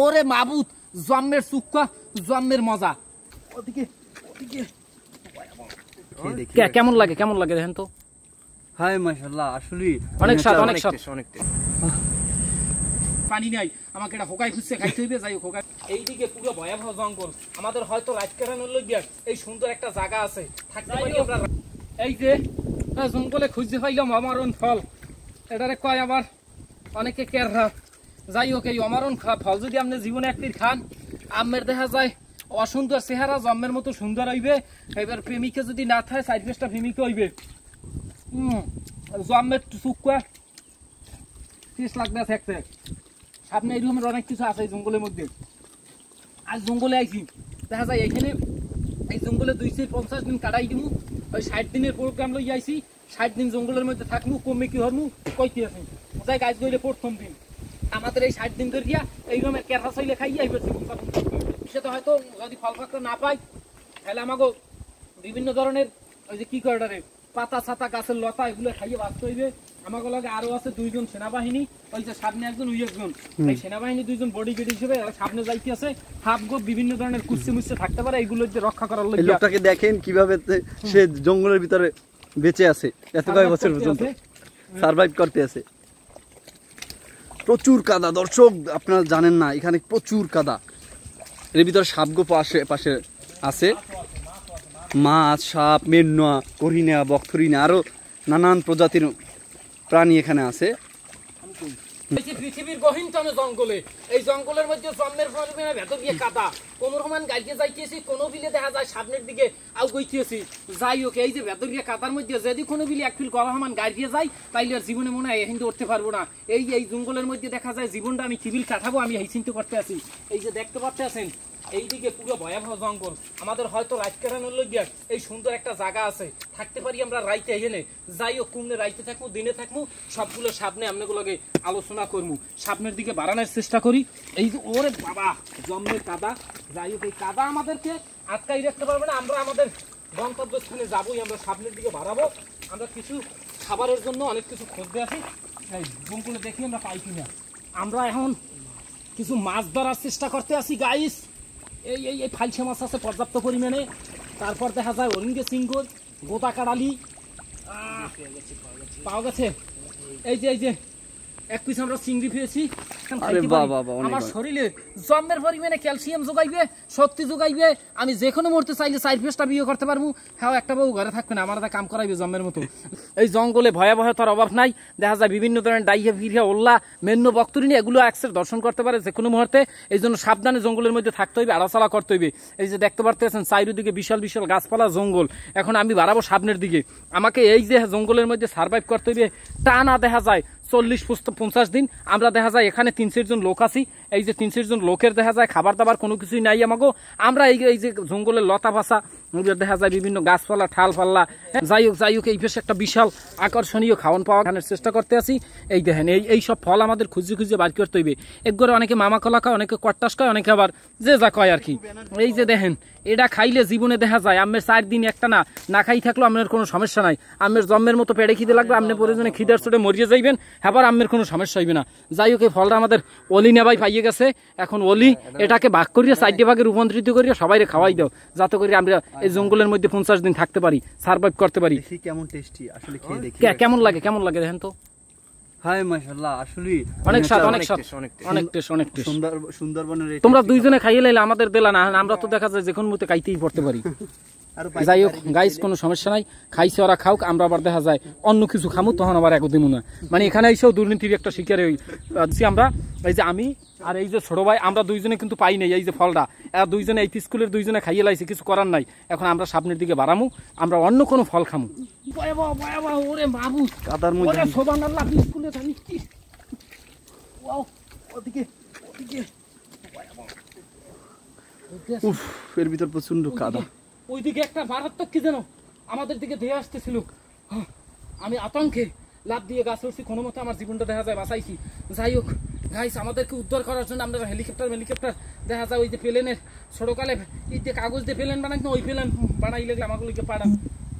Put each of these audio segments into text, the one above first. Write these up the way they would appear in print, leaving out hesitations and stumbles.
ওরে মাবুত, জন্মের সুক্কা, জন্মের মজা। ওদিকে ওদিকে কেমন লাগে, কেমন লাগে দেখেন তো। হাই মাশাআল্লাহ, আসলে অনেক স্বাদ, অনেক স্বাদ, অনেক পানি নাই, আমাকে এটা হোকাই খুঁজছে খাইতে হইবে। যাই হোক, হোকাই এইদিকে পুরো ভয়াবহ জঙ্গল। আমাদের হয়তো রাত কাটানোর লইয়া এই সুন্দর একটা জায়গা আছে, থাকতে পারি আমরা। এই যে জঙ্গলে খুঁজতে পাইলাম অমরণ ফল, এটারে কয় আবার অনেকে কেররা। যাই হোক, এই অমরণ ফল যদি আপনি জীবনে একটির খান, আমের দেখা যায় অসুন্দর চেহারা জন্মের মতো সুন্দর হইবে। এবার প্রেমিকা যদি না থাকে, সাইড বেসটা প্রেমিকা হইবে। জন্মের চুক্কা টেস্ট লাগবে থাকতে। সামনে এই রকমের অনেক কিছু আছে এই জঙ্গলের মধ্যে। আজ জঙ্গলে আইছি, দেখা যায় এখানে এই জঙ্গলে 250 দিন কাটাই দিব। ওই 60 দিনের প্রোগ্রাম লই আইছি, 60 দিন জঙ্গলের মধ্যে থাকবো, কমে কি হরমু কইতে আছি। যাই গাছ গইলে প্রথম দিন আমাদের এই 60 দিন ধরে গিয়া এই রকমের কেরহা চাইলে খাইয়ে আইবে। সে তো হয়তো যদি ফল ফাকটা না পাই, তাহলে আমাকে বিভিন্ন ধরনের ওই যে কি করে পাতা ছাতা গাছের লতা এগুলো খাইয়ে বাঁচতে হইবে। আমাকে লগে আরো আছে 2 জন সেনাবাহিনী, ওই যে সামনে একজন ওই একজন, এই সেনাবাহিনী 2 জন বডি গার্ড হিসেবে সামনে যাইতে আছে। হাফ গো বিভিন্ন ধরনের কুচ্ছি মুচ্ছি থাকতে পারে, এইগুলো যে রক্ষা করার লাগে। লোকটাকে দেখেন কিভাবে সে জঙ্গলের ভিতরে বেঁচে আছে, এত কয়েক বছর পর্যন্ত সার্ভাইভ করতে আছে। প্রচুর কাদা দর্শক, আপনারা জানেন না, এখানে প্রচুর কাদা। এর ভিতরে সাপগো পাশে আছে, মাছ, সাপ, মেন্না, হরিণা, বকথরিণা, আরো নানান প্রজাতির প্রাণী এখানে আছে। পৃথিবীর গহীনতম জঙ্গলে, এই জঙ্গলের মধ্যে জন্মের পরিমাণে ভেতর দিয়ে কাদা। কোন রকমান গাইতে যাইতেছি, কোনো বিলে দেখা যায় সামনের দিকে আউ গইতেছি। যাই হোক, এই যে ভেতর দিয়ে কাদার মধ্যে যদি কোনো বিলে এক ফিল গলা সমান গাড়িয়ে যায়, তাইলে আর জীবনে মনে হয় এখানে উঠতে পারবো না। এই জঙ্গলের মধ্যে দেখা যায় জীবনটা আমি কিবিল কাটাবো, আমি এই চিন্তা করতে আছি। এই যে দেখতে পাচ্তে আছেন, এইদিকে পুরো ভয়াবহ জঙ্গল। আমাদের হয়তো রাত কাটানোর লইয়া এই সুন্দর একটা জায়গা আছে, থাকতে পারি আমরা রাইতে এখানে। যাই হোক, কুমনে রাইতে থাকবো, দিনে থাকবো, সবগুলো সামনে আপনাগুলোকে আলোচনা করবো। সামনের দিকে বাড়ানোর চেষ্টা করি। এই যে ওরে বাবা, জন্মের কাদা। যাই হোক, এই কাদা আমাদেরকে আটকাই রাখতে পারবে না। আমরা আমাদের গন্তব্যস্থানে যাবোই, আমরা সামনের দিকে বাড়াবো। আমরা কিছু খাবারের জন্য অনেক কিছু খুঁজতে আছি, এই জঙ্গলে দেখি আমরা পাই কিনা। আমরা এখন কিছু মাছ ধরার চেষ্টা করতে আছি গাইস। এই ফালসে মাছ আছে পর্যাপ্ত পরিমাণে। তারপর দেখা যায় অরিঙ্গে সিঙ্গর, গোদা কাড়ালি পাওয়া গেছে। এই যে এক পিস আমরা চিংড়ি পেয়েছি। আমার শরীরে জন্মের পরিমাণে ক্যালসিয়াম যোগাইবে, শক্তি যোগাইবে। আমি যে কোনো মুহূর্তে চাইলে 4 পেঁচটা বিয়ে করতে পারবো। হ্যাঁ, একটা বউ ঘরে থাকবে না, আমার কাম করাইবে জন্মের মতো। এই জঙ্গলে ভয়াবহতার অভাব নাই। দেখা যায় বিভিন্ন ধরনের ডাইয়া ফিরিয়া, ওল্লা, মেন্ন, বক্তরিনী এগুলো অ্যাক্সেস দর্শন করতে পারে যে কোনো মুহূর্তে। এই জন্য সাবধানে জঙ্গলের মধ্যে থাকতে হইবে, আড়াচালা করতে হইবে। এই যে দেখতে পারতেছেন চারিদিকে বিশাল বিশাল গাছপালা জঙ্গল। এখন আমি বাড়াবো সামনের দিকে। আমাকে এই যে জঙ্গলের মধ্যে সার্ভাইভ করতে হইবে টানা দেখা যায় 40-50 দিন। আমরা দেখা যায় এখানে 300 জন লোক আছি। এই যে 300 জন লোকের দেখা যায় খাবার দাবার কোনো কিছুই নাই আমাকে। আমরা এই যে জঙ্গলের লতা ভাষা দেখা যায় বিভিন্ন গাছপালা, ঠাল পাল্লা। যাই হোক, এই বেশ একটা বিশাল আকর্ষণীয় খাওয়ান পাওয়া খানোর চেষ্টা করতে আছি। এই দেখেন, এই সব ফল আমাদের খুঁজে বার করতে হইবে। একবারে অনেকে মামা কলা খায়, অনেকে কট্টাস খায়, অনেকে আবার যে যা কয় আর কি। এই যে দেখেন, এটা খাইলে জীবনে দেখা যায় আমের 4 দিন একটা না খাই থাকলেও আপনার কোনো সমস্যা নাই। আমের জন্মের মতো পেড়ে খিদে লাগবে, আপনি প্রয়োজনে খিদার চোটে মরিয়ে যাইবেন, হ্যাঁ আমের কোনো সমস্যা হইবে না। যাই হোক, এই ফলটা আমাদের অলি নেবাই পাইয়ে গেছে। এখন অলি এটাকে ভাগ করিয়ে 4 ভাগে রূপান্তরিত করিয়ে সবাই খাওয়াই দাও, যাতে করে আমরা এই জঙ্গলের মধ্যে 50 দিন থাকতে পারি, সার্ভাইভ করতে পারি। কেমন টেস্টি আসলে, খেয়ে দেখি কেমন লাগে দেখেন তো। হাই মাশাআল্লাহ, আসলে অনেক স্বাদ, অনেক স্বাদ, অনেক টেস্ট। সুন্দরবনের তোমরা 2 জনে খাইয়ে লাইলে আমাদের দিলা না, আমরা তো দেখা যায় যে কোনো মুহূর্তে খাইতেই পড়তে পারি। যাই হোক গাইস, কোনো সমস্যা নাই, খাইছে ওরা খাওক, আমরা আবার দেখা যায় অন্য কিছু খামু, তখন আবার এক দিমু না। মানে এখানে এসেও দুর্নীতির একটা শিকার হয়েছি আমরা। এই যে আমি আর এই যে ছোট ভাই, আমরা 2 জনে কিন্তু পাই নাই এই যে ফলটা। 2 জনে এই স্কুলের 2 জনে খাইয়ে লাইছে, কিছু করার নাই। এখন আমরা সামনের দিকে বাড়ামু, আমরা অন্য কোনো ফল খামু। ওরে বাবু, কাদার মধ্যে সুবহানাল্লাহ, স্কুলে জানি কি ওদিকে উফ, এর ভিতর প্রচন্ড কাদা। ওইদিকে একটা মারাত্মক কি যেন আমাদের দিকে ধেয়ে আসতেছিল। আমি আতঙ্কে লাফ দিয়ে গাছ উঠছি, কোনো মতো আমার জীবনটা দেখা যায় বাঁচাইছি। যাই হোক গাইস, আমাদেরকে উদ্ধার করার জন্য আমরা হেলিকপ্টার দেখা যায় ওই যে প্লেনের ছোটকালে এই যে কাগজ দিয়ে প্লেন বানাই না, ওই প্লেন বানাই লাগলে আমাগুলোকে পাঠাম।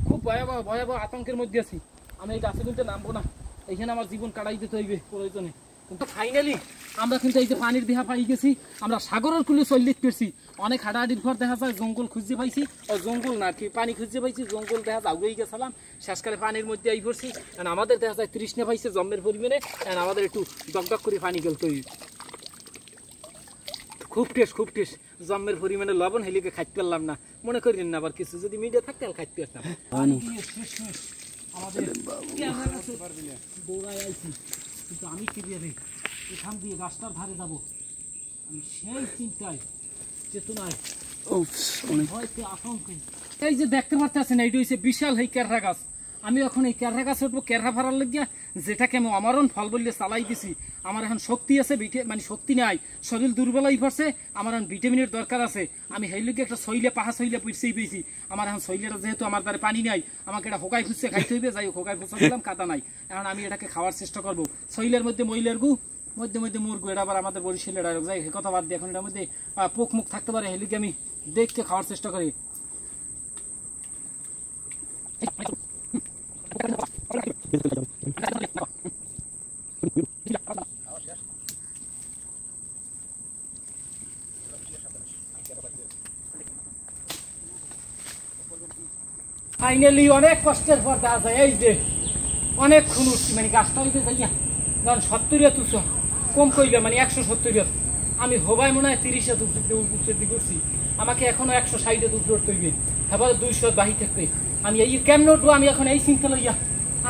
খুব ভয়াবহ আতঙ্কের মধ্যে আছি। আমি এই গাছে কিন্তু নামবো না, এইখানে আমার জীবন কাটাই দিতে হইবে প্রয়োজনে। কিন্তু ফাইনালি আমরা কিন্তু এই যে পানির দেহা পাই গেছি, আমরা সাগরের কুলে চল্লিশ পেরেছি। অনেক হাঁটাহাঁটির পর দেখা যায় জঙ্গল খুঁজে পাইছি, ও জঙ্গল না কি পানি খুঁজে পাইছি, জঙ্গল দেখা দাউড়েই গেছিলাম, শেষকালে পানির মধ্যে এই পড়ছি। আমাদের দেখা যায় তৃষ্ণা পাইছে জম্মের পরিমাণে, আমাদের একটু দগদগ করে পানি গেল তৈরি। খুব টেস্ট জম্মের পরিমাণে লবণ হেলিকে খাইতে পারলাম না, মনে করি না আবার কিছু যদি মিডিয়া থাকতে আর খাইতে পারতাম। দৌড়ায় আইছি, কিন্তু আমি কি দিয়ে এখান দিয়ে গাছটার ধারে যাবো, আমি সেই চিন্তায় চেতনায় হয়তো আতঙ্কে। এই যে দেখতে পাচ্ছেন এইটা হচ্ছে বিশাল এই কেররা গাছ। আমি এখন এই কেররা গাছ উঠবো, কেররা ফাড়ার লাগিয়া যেটাকে আমি অমরণ ফল বললে চালাই দিছি। আমার এখন শক্তি আছে, মানে শক্তি নাই, শরীর দুর্বল হয়ে পড়ছে, আমার এখন ভিটামিনের দরকার আছে। আমি সেই লোক একটা শৈলে পাহা শৈলে পিছিয়ে পেয়েছি। আমার এখন শৈলেটা যেহেতু আমার দ্বারা পানি নাই, আমাকে এটা হোকাই খুঁজছে খাইতে হইবে, যাই হোকাই খুঁজে দিলাম, কাদা নাই। এখন আমি এটাকে খাওয়ার চেষ্টা করবো। শৈলের মধ্যে মহিলার গু, মধ্যে মধ্যে মুরগু, এটা আবার আমাদের বরিশালের ডায়লগ, যাই কথা বাদ দিয়ে এখন এটার মধ্যে পোক মুখ থাকতে পারে, হেলিকে আমি দেখতে খাওয়ার চেষ্টা করি। ফাইনালি অনেক কষ্টের পর দেখা যায় এই যে অনেক খুন উঠছি, মানে গাছটা হইতে যাইয়া ধরেন 70 তুলছ কম কইলে, মানে 170। আমি হবাই মনে হয় 30 উপরের দিকে উঠছি, আমাকে এখনো 160 উপরে উঠতে হইবে, এবার 200 বাহি থাকবে। আমি এই কেমনে উঠবো, আমি এখন এই চিন্তা লইয়া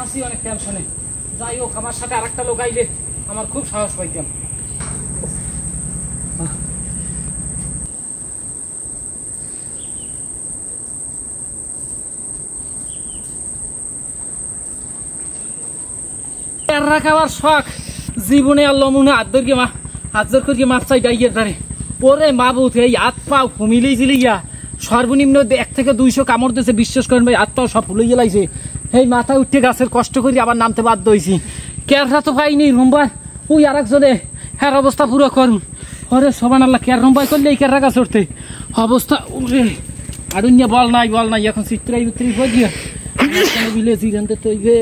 আসি অনেক টেনশনে। যাই হোক, আমার সাথে আরেকটা লোক আইলে আমার খুব সাহস পাইতাম। কেররা খাওয়ার শখ জীবনে আল্লাহ মনে হাত করিয়ে মাপ চাই ডাইয়ের ধারে পরে মাবুত এই হাত পাও ফুমিলেই জিলিয়া সর্বনিম্ন 1 থেকে 200 কামড় দিয়েছে, বিশ্বাস করেন ভাই, হাত পাও সব ফুলে গেলাইছে। এই মাথায় উঠে গাছের কষ্ট করি আবার নামতে বাধ্য হয়েছি। কেররা তো পাইনি, রুম্বাই ওই আর একজনে হ্যার অবস্থা পুরো করুন। ওরে সবান আল্লাহ, কের রুম্বাই করলে এই কেররা গাছ উঠতে অবস্থা উঠে আর বল নাই এখন চিত্রাই উত্তরি হয়ে গিয়া বিলে জিরানতে তৈবে।